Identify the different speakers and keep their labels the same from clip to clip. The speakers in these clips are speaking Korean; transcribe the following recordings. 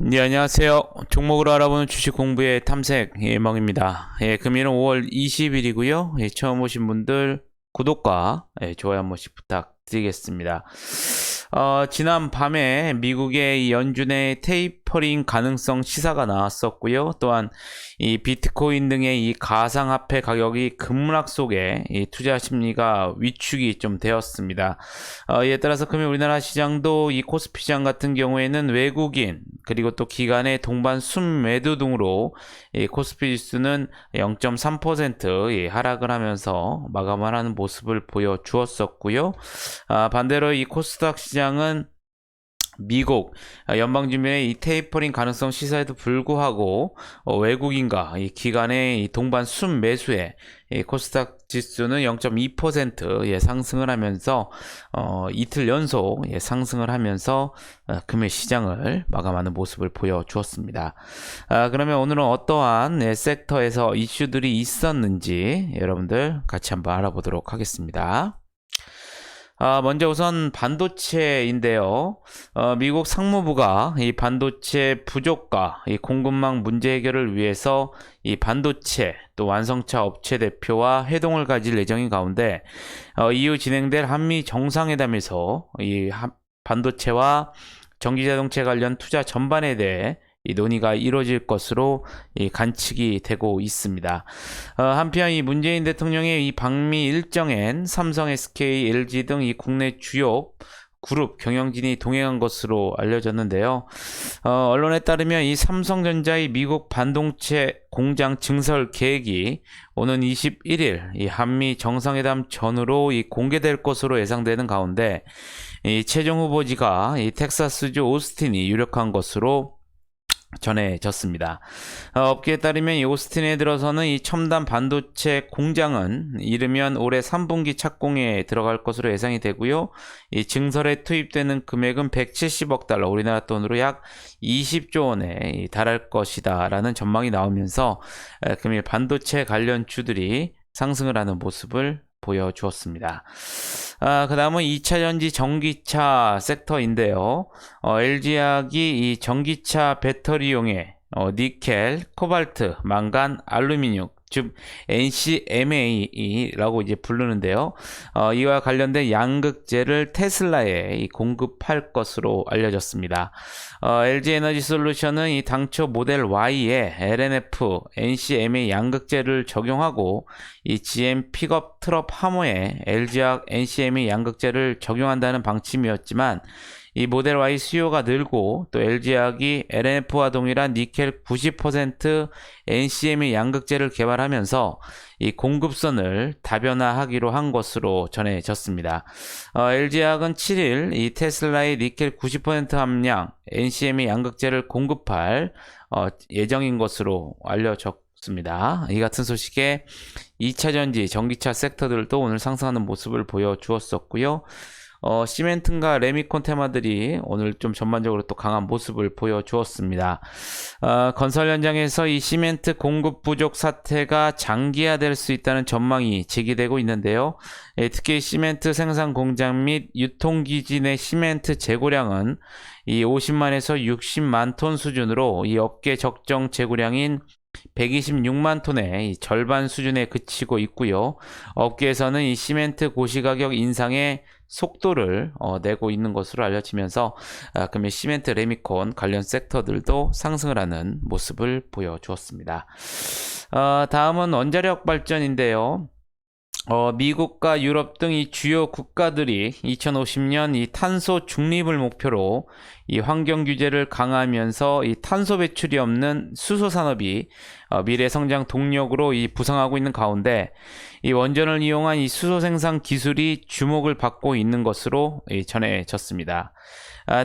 Speaker 1: 네, 안녕하세요. 종목으로 알아보는 주식 공부의 탐색 예망입니다. 금일은 5월 20일이고요. 처음 오신 분들 구독과 좋아요 한 번씩 부탁드리겠습니다. 지난 밤에 미국의 이 연준의 테이퍼링 가능성 시사가 나왔었고요. 또한 이 비트코인 등의 이 가상화폐 가격이 급락 속에 이 투자 심리가 위축이 좀 되었습니다. 이에 따라서 금일 우리나라 시장도 이 코스피 시장 같은 경우에는 외국인 그리고 또 기관의 동반 순매도 등으로 이 코스피 지수는 0.3% 하락을 하면서 마감을 하는 모습을 보여주었었고요. 반대로 이 코스닥 시장은 미국 연방준비의 이 테이퍼링 가능성 시사에도 불구하고 외국인과 이 기관의 이 동반 순매수에 이 코스닥 지수는 0.2% 상승을 하면서 이틀 연속 상승을 하면서 금일 시장을 마감하는 모습을 보여주었습니다. 그러면 오늘은 어떠한 섹터에서 이슈들이 있었는지 여러분들 같이 한번 알아보도록 하겠습니다. 먼저 우선 반도체인데요. 미국 상무부가 이 반도체 부족과 이 공급망 문제 해결을 위해서 이 반도체 또 완성차 업체 대표와 회동을 가질 예정인 가운데 이후 진행될 한미 정상회담에서 이 반도체와 전기자동차 관련 투자 전반에 대해 이 논의가 이루어질 것으로 이 관측이 되고 있습니다. 한편 이 문재인 대통령의 이 방미 일정엔 삼성, SK, LG 등 이 국내 주요 그룹 경영진이 동행한 것으로 알려졌는데요. 언론에 따르면 이 삼성전자의 미국 반도체 공장 증설 계획이 오는 21일 이 한미 정상회담 전후로 이 공개될 것으로 예상되는 가운데 이 최종 후보지가 이 텍사스주 오스틴이 유력한 것으로 전해졌습니다. 업계에 따르면 이 오스틴에 들어서는 이 첨단 반도체 공장은 이르면 올해 3분기 착공에 들어갈 것으로 예상이 되고요. 이 증설에 투입되는 금액은 170억 달러, 우리나라 돈으로 약 20조 원에 달할 것이다 라는 전망이 나오면서 금일 반도체 관련 주들이 상승을 하는 모습을 보여주었습니다. 그 다음은 2차전지 전기차 섹터인데요. LG화학이 이 전기차 배터리용의 니켈, 코발트, 망간, 알루미늄, 즉 NCMA라고 이제 부르는데요. 이와 관련된 양극재를 테슬라에 공급할 것으로 알려졌습니다. LG에너지솔루션은 이 당초 모델 Y에 LNF, NCMA 양극재를 적용하고 이 GM 픽업 트럭 하모에 LG화학 NCMA 양극재를 적용한다는 방침이었지만 이 모델 Y 수요가 늘고 또 LG화학이 LNF와 동일한 니켈 90% NCM의 양극재를 개발하면서 이 공급선을 다변화하기로 한 것으로 전해졌습니다. LG화학은 7일 이 테슬라의 니켈 90% 함량 NCM의 양극재를 공급할 예정인 것으로 알려졌습니다. 이 같은 소식에 2차전지, 전기차 섹터들도 오늘 상승하는 모습을 보여주었었고요. 시멘트과 레미콘 테마들이 오늘 좀 전반적으로 또 강한 모습을 보여주었습니다. 건설 현장에서 이 시멘트 공급 부족 사태가 장기화될 수 있다는 전망이 제기되고 있는데요. 특히 시멘트 생산 공장 및 유통기지 내 시멘트 재고량은 이 50만에서 60만 톤 수준으로 이 업계 적정 재고량인 126만 톤의 절반 수준에 그치고 있고요. 업계에서는 이 시멘트 고시가격 인상에 속도를 내고 있는 것으로 알려지면서 금일 시멘트 레미콘 관련 섹터들도 상승을 하는 모습을 보여주었습니다. 다음은 원자력 발전인데요. 미국과 유럽 등 이 주요 국가들이 2050년 이 탄소 중립을 목표로 이 환경 규제를 강화하면서 이 탄소 배출이 없는 수소 산업이 미래 성장 동력으로 이 부상하고 있는 가운데 이 원전을 이용한 이 수소 생산 기술이 주목을 받고 있는 것으로 전해졌습니다.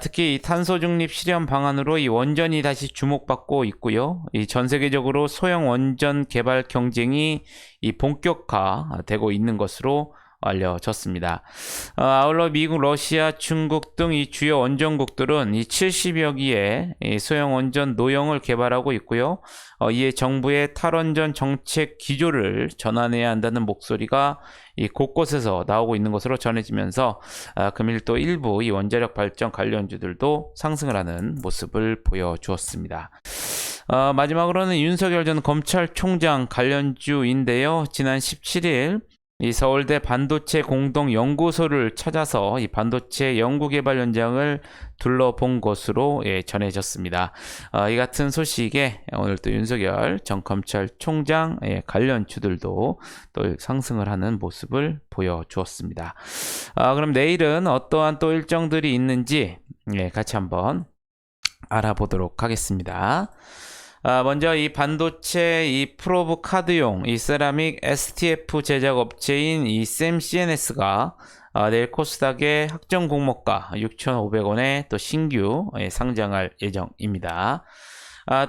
Speaker 1: 특히 이 탄소 중립 실현 방안으로 이 원전이 다시 주목받고 있고요. 이 전 세계적으로 소형 원전 개발 경쟁이 이 본격화되고 있는 것으로 알려졌습니다. 아울러 미국, 러시아, 중국 등 이 주요 원전국들은 이 70여 기의 이 소형 원전 노형을 개발하고 있고요. 이에 정부의 탈원전 정책 기조를 전환해야 한다는 목소리가 이 곳곳에서 나오고 있는 것으로 전해지면서 금일 또 일부 이 원자력 발전 관련주들도 상승을 하는 모습을 보여주었습니다. 마지막으로는 윤석열 전 검찰총장 관련주인데요. 지난 17일 이 서울대 반도체 공동연구소를 찾아서 이 반도체 연구개발 현장을 둘러본 것으로 전해졌습니다. 이 같은 소식에 오늘 또 윤석열 전 검찰총장 관련주들도 또 상승을 하는 모습을 보여주었습니다. 그럼 내일은 어떠한 또 일정들이 있는지 같이 한번 알아보도록 하겠습니다. 먼저 이 반도체 이 프로브 카드용 이 세라믹 STF 제작 업체인 이 샘CNS가 내일 코스닥의 학정 공모가 6,500원에 또 신규 상장할 예정입니다.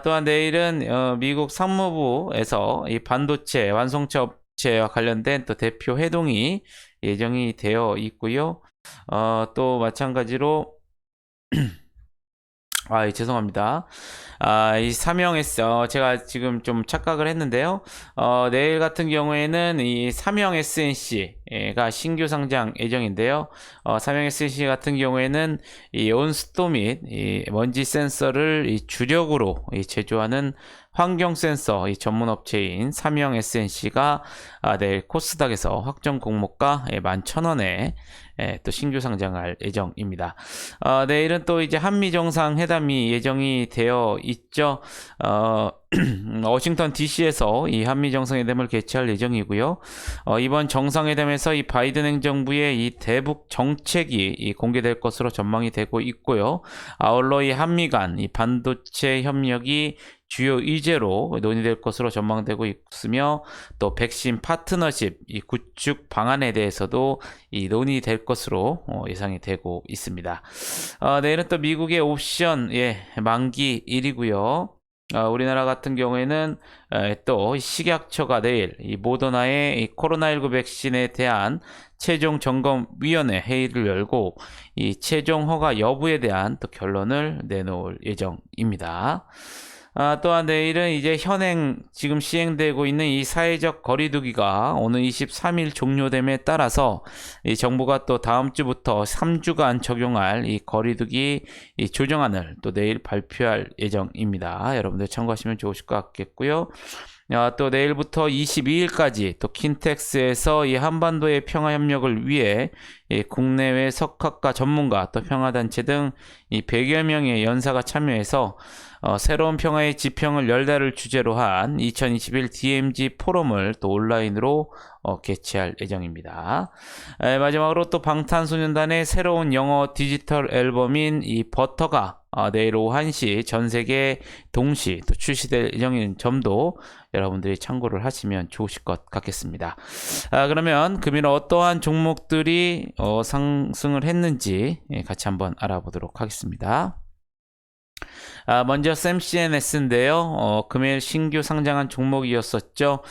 Speaker 1: 또한 내일은 미국 상무부에서 이 반도체 완성체 업체와 관련된 또 대표 회동이 예정이 되어 있고요. 또 마찬가지로 죄송합니다. 이 삼형 제가 지금 좀 착각을 했는데요. 내일 같은 경우에는 이 삼형 SNC가 신규 상장 예정인데요. 삼형 SNC 같은 경우에는 이 온습도 및 이 먼지 센서를 이 주력으로 제조하는 환경 센서 이 전문 업체인 삼형 SNC가 내일 코스닥에서 확정 공모가 11,000원에 또 신규 상장할 예정입니다. 내일은 또 이제 한미 정상회담이 예정이 되어 있죠. 워싱턴 DC에서 이 한미 정상회담을 개최할 예정이고요. 이번 정상회담에서 이 바이든 행정부의 이 대북 정책이 공개될 것으로 전망이 되고 있고요. 아울러 이 한미 간 이 반도체 협력이 주요 의제로 논의될 것으로 전망되고 있으며 또 백신 파트너십 이 구축 방안에 대해서도 이 논의될 것으로 예상이 되고 있습니다. 내일은 또 미국의 옵션 만기일이고요. 우리나라 같은 경우에는 또 식약처가 내일 이 모더나의 이 코로나19 백신에 대한 최종 점검위원회 회의를 열고 이 최종 허가 여부에 대한 또 결론을 내놓을 예정입니다. 또한 내일은 이제 현행 지금 시행되고 있는 이 사회적 거리두기가 오늘 23일 종료됨에 따라서 이 정부가 또 다음 주부터 3주간 적용할 이 거리두기 이 조정안을 또 내일 발표할 예정입니다. 여러분들 참고하시면 좋으실 것 같겠고요. 또 내일부터 22일까지 또 킨텍스에서 이 한반도의 평화 협력을 위해 이 국내외 석학과 전문가 또 평화단체 등 이 100여 명의 연사가 참여해서 새로운 평화의 지평을 열달을 주제로 한 2021 DMZ 포럼을 또 온라인으로 개최할 예정입니다. 마지막으로 또 방탄소년단의 새로운 영어 디지털 앨범인 이 버터가 내일 오후 1시 전 세계 동시 또 출시될 예정인 점도 여러분들이 참고를 하시면 좋으실 것 같겠습니다. 그러면 금일 어떠한 종목들이 상승을 했는지 같이 한번 알아보도록 하겠습니다. 먼저 샘CNS인데요. 금일 신규 상장한 종목이었었죠.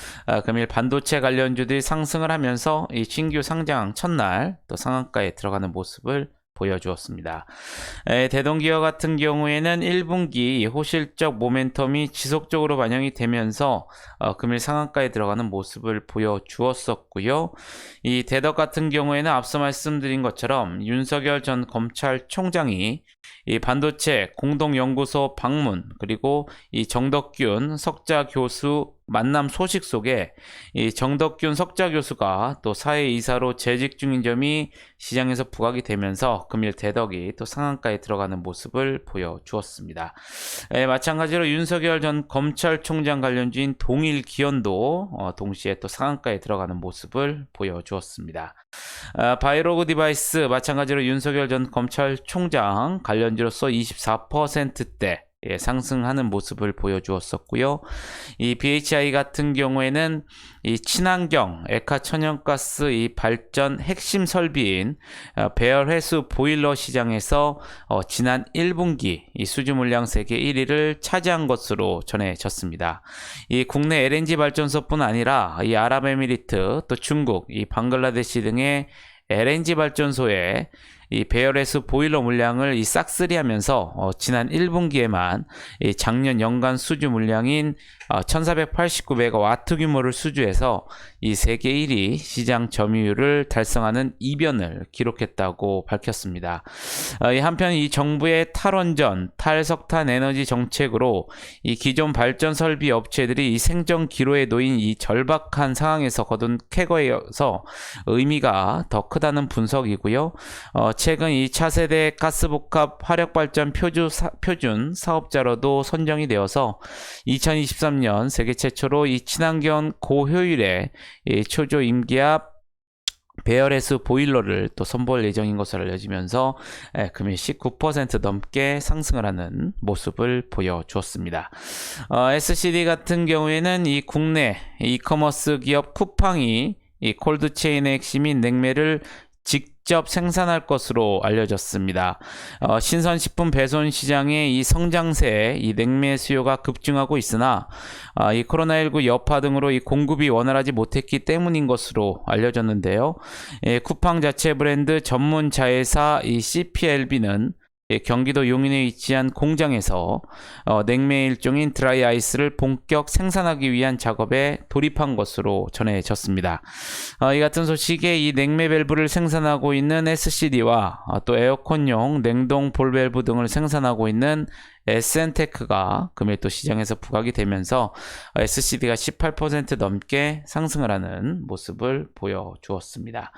Speaker 1: 금일 반도체 관련주들이 상승을 하면서 이 신규 상장 첫날 또 상한가에 들어가는 모습을 보여주었습니다. 대동기업 같은 경우에는 1분기 호실적 모멘텀이 지속적으로 반영이 되면서 금일 상한가에 들어가는 모습을 보여주었었고요. 이 대덕 같은 경우에는 앞서 말씀드린 것처럼 윤석열 전 검찰총장이 이 반도체 공동연구소 방문 그리고 이 정덕균 석자 교수 만남 소식 속에 이 정덕균 석자 교수가 또 사회이사로 재직 중인 점이 시장에서 부각이 되면서 금일 대덕이 또 상한가에 들어가는 모습을 보여주었습니다. 마찬가지로 윤석열 전 검찰총장 관련주인 동일기원도 동시에 또 상한가에 들어가는 모습을 보여주었습니다. 바이로그 디바이스 마찬가지로 윤석열 전 검찰총장 관련주로서 24%대 상승하는 모습을 보여주었었고요. 이 BHI 같은 경우에는 이 친환경 액화 천연가스 이 발전 핵심 설비인 배열 회수 보일러 시장에서 지난 1분기 이 수주 물량 세계 1위를 차지한 것으로 전해졌습니다. 이 국내 LNG 발전소뿐 아니라 이 아랍에미리트 또 중국 이 방글라데시 등의 LNG 발전소에 이 배열회수 보일러 물량을 이 싹쓸이하면서 지난 1분기에만 이 작년 연간 수주 물량인 1489메가와트 규모를 수주해서 이 세계 1위 시장 점유율을 달성하는 이변을 기록했다고 밝혔습니다. 한편 이 정부의 탈원전, 탈석탄 에너지 정책으로 이 기존 발전 설비 업체들이 이 생존 기로에 놓인 이 절박한 상황에서 거둔 쾌거에서 의미가 더 크다는 분석이고요. 최근 이 차세대 가스복합 화력발전 표준 사업자로도 선정이 되어서 2023년 세계 최초로 이 친환경 고효율의 이 초조 임기압 배열회수 보일러를 또 선보일 예정인 것으로 알려지면서 금일 19% 넘게 상승을 하는 모습을 보여주었습니다. SCD 같은 경우에는 이 국내 이커머스 기업 쿠팡이 이 콜드체인의 핵심인 냉매를 직접 생산할 것으로 알려졌습니다. 신선식품 배송 시장의 이 성장세에 이 냉매 수요가 급증하고 있으나 이 코로나19 여파 등으로 이 공급이 원활하지 못했기 때문인 것으로 알려졌는데요. 쿠팡 자체 브랜드 전문 자회사 이 CPLB는 경기도 용인에 위치한 공장에서 냉매 일종인 드라이 아이스를 본격 생산하기 위한 작업에 돌입한 것으로 전해졌습니다. 이 같은 소식에 이 냉매 밸브를 생산하고 있는 SCD와 또 에어컨용 냉동 볼 밸브 등을 생산하고 있는 SN테크가 금일 또 시장에서 부각이 되면서 SCD가 18% 넘게 상승을 하는 모습을 보여주었습니다.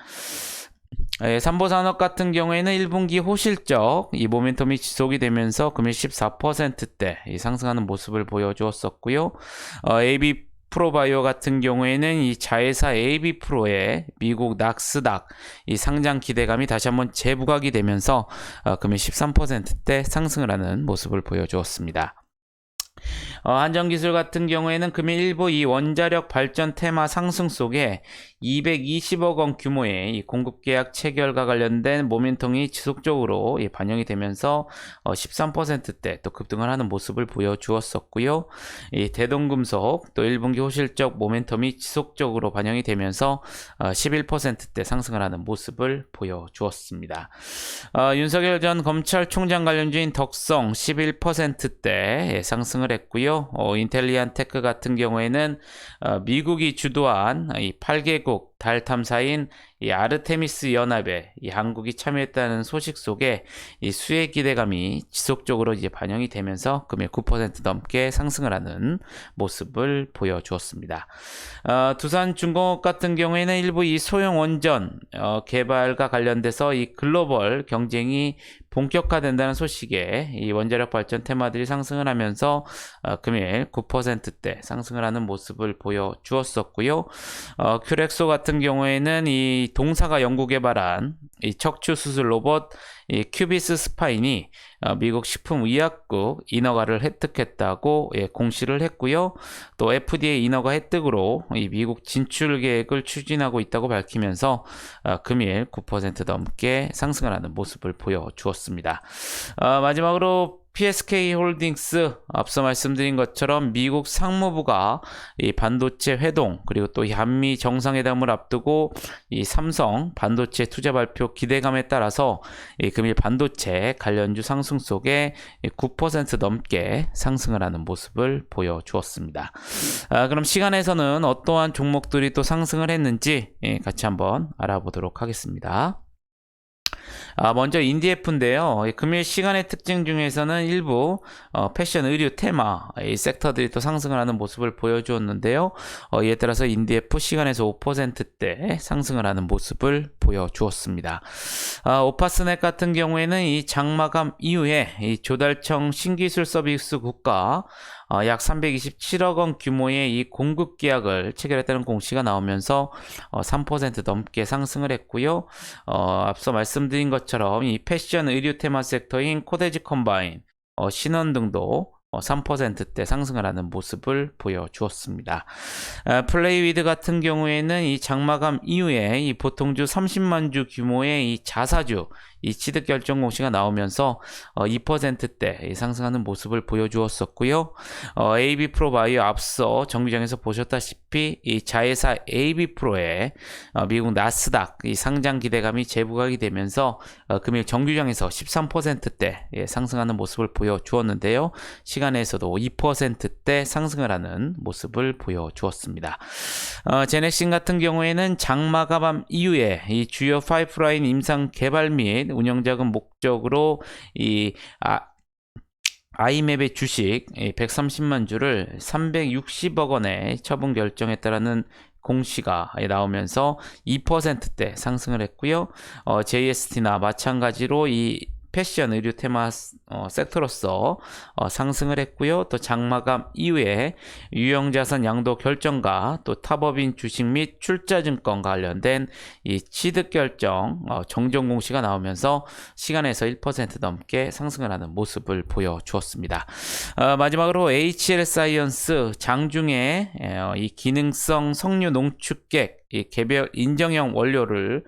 Speaker 1: 삼보산업 같은 경우에는 1분기 호실적 이 모멘텀이 지속이 되면서 금일 14%대 상승하는 모습을 보여주었었고요. AB 프로바이오 같은 경우에는 이 자회사 AB 프로의 미국 낙스닥 이 상장 기대감이 다시 한번 재부각이 되면서 금일 13%대 상승을 하는 모습을 보여주었습니다. 한전기술 같은 경우에는 금일 일부 이 원자력 발전 테마 상승 속에 220억 원 규모의 이 공급 계약 체결과 관련된 모멘텀이 지속적으로 반영이 되면서 13%대 또 급등을 하는 모습을 보여주었었고요. 이 대동금속 또 1분기 호실적 모멘텀이 지속적으로 반영이 되면서 11%대 상승을 하는 모습을 보여주었습니다. 윤석열 전 검찰총장 관련주인 덕성 11%대 상승을 했고요. 인텔리안 테크 같은 경우에는 미국이 주도한 이 8개국 달 탐사인 이 아르테미스 연합에 이 한국이 참여했다는 소식 속에 이 수혜 기대감이 지속적으로 반영이 되면서 금일 9% 넘게 상승을 하는 모습을 보여주었습니다. 두산중공업 같은 경우에는 일부 이 소형 원전 개발과 관련돼서 이 글로벌 경쟁이 본격화된다는 소식에 이 원자력 발전 테마들이 상승을 하면서 금일 9%대 상승을 하는 모습을 보여주었었고요. 큐렉소 같은 경우에는 이 동사가 연구 개발한 이 척추 수술 로봇 이 큐비스 스파인이 미국 식품의약국 인허가를 획득했다고 공시를 했고요. 또 FDA 인허가 획득으로 이 미국 진출 계획을 추진하고 있다고 밝히면서 금일 9% 넘게 상승을 하는 모습을 보여주었습니다. 마지막으로 PSK 홀딩스 앞서 말씀드린 것처럼 미국 상무부가 이 반도체 회동 그리고 또 이 한미 정상회담을 앞두고 이 삼성 반도체 투자 발표 기대감에 따라서 이 금일 반도체 관련주 상승 속에 9% 넘게 상승을 하는 모습을 보여주었습니다. 그럼 시간에서는 어떠한 종목들이 또 상승을 했는지 같이 한번 알아보도록 하겠습니다. 먼저 인디에프인데요. 금일 시간의 특징 중에서는 일부 패션, 의류, 테마 이 섹터들이 또 상승을 하는 모습을 보여주었는데요. 이에 따라서 인디에프 시간에서 5%대 상승을 하는 모습을 보여주었습니다. 오파스넷 같은 경우에는 이 장마감 이후에 이 조달청 신기술 서비스 국가 약 327억 원 규모의 이 공급 계약을 체결했다는 공시가 나오면서 3% 넘게 상승을 했고요. 앞서 말씀드린 것처럼 이 패션 의류 테마 섹터인 코데지 컴바인 신원 등도 3%대 상승을 하는 모습을 보여주었습니다. 플레이위드 같은 경우에는 이 장마감 이후에 이 보통주 30만 주 규모의 이 자사주 이 취득 결정 공시가 나오면서 2%대 상승하는 모습을 보여주었었고요. AB프로바이오 앞서 정규장에서 보셨다시피 이 자회사 AB프로의 미국 나스닥 이 상장 기대감이 재부각이 되면서 금일 정규장에서 13%대 상승하는 모습을 보여주었는데요. 시간에서도 2%대 상승을 하는 모습을 보여주었습니다. 제넥신 같은 경우에는 장마감 이후에 이 주요 파이프라인 임상 개발 및 운영자금 목적으로 이 아이맵의 주식 130만 주를 360억 원에 처분 결정했다라는 공시가 나오면서 2%대 상승을 했고요. JST나 마찬가지로 이 패션 의류 테마 섹터로서 상승을 했고요. 또 장마감 이후에 유형자산 양도 결정과 또 타법인 주식 및 출자증권 관련된 이 취득 결정 정정 공시가 나오면서 시간에서 1% 넘게 상승을 하는 모습을 보여주었습니다. 마지막으로 HL사이언스 장중에 이 기능성 석류 농축액 이 개별 인정형 원료를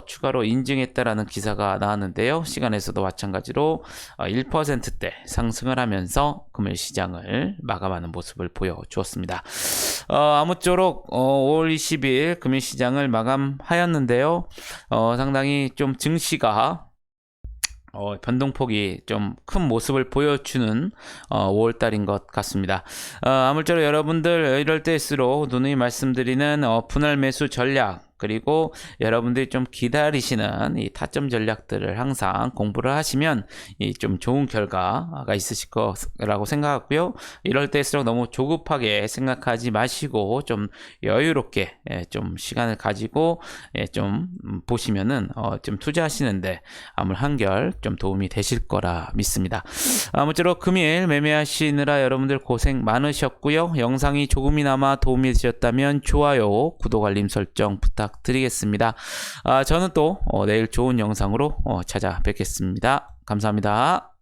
Speaker 1: 추가로 인증했다라는 기사가 나왔는데요. 시간에서도 마찬가지로 1%대 상승을 하면서 금일 시장을 마감하는 모습을 보여주었습니다. 아무쪼록 5월 20일 금일 시장을 마감하였는데요. 상당히 좀 증시가 변동폭이 좀 큰 모습을 보여주는 5월달인 것 같습니다. 아무쪼록 여러분들 이럴 때일수록 누누이 말씀드리는 분할 매수 전략 그리고 여러분들이 좀 기다리시는 이 타점 전략들을 항상 공부를 하시면 이 좀 좋은 결과가 있으실 거라고 생각하고요. 이럴 때일수록 너무 조급하게 생각하지 마시고 좀 여유롭게 좀 시간을 가지고 좀 보시면은 좀 투자하시는데 아무 한결 좀 도움이 되실 거라 믿습니다. 아무쪼록 금일 매매하시느라 여러분들 고생 많으셨고요. 영상이 조금이나마 도움이 되셨다면 좋아요, 구독, 알림 설정 부탁드리겠습니다. 저는 또 내일 좋은 영상으로 찾아뵙겠습니다. 감사합니다.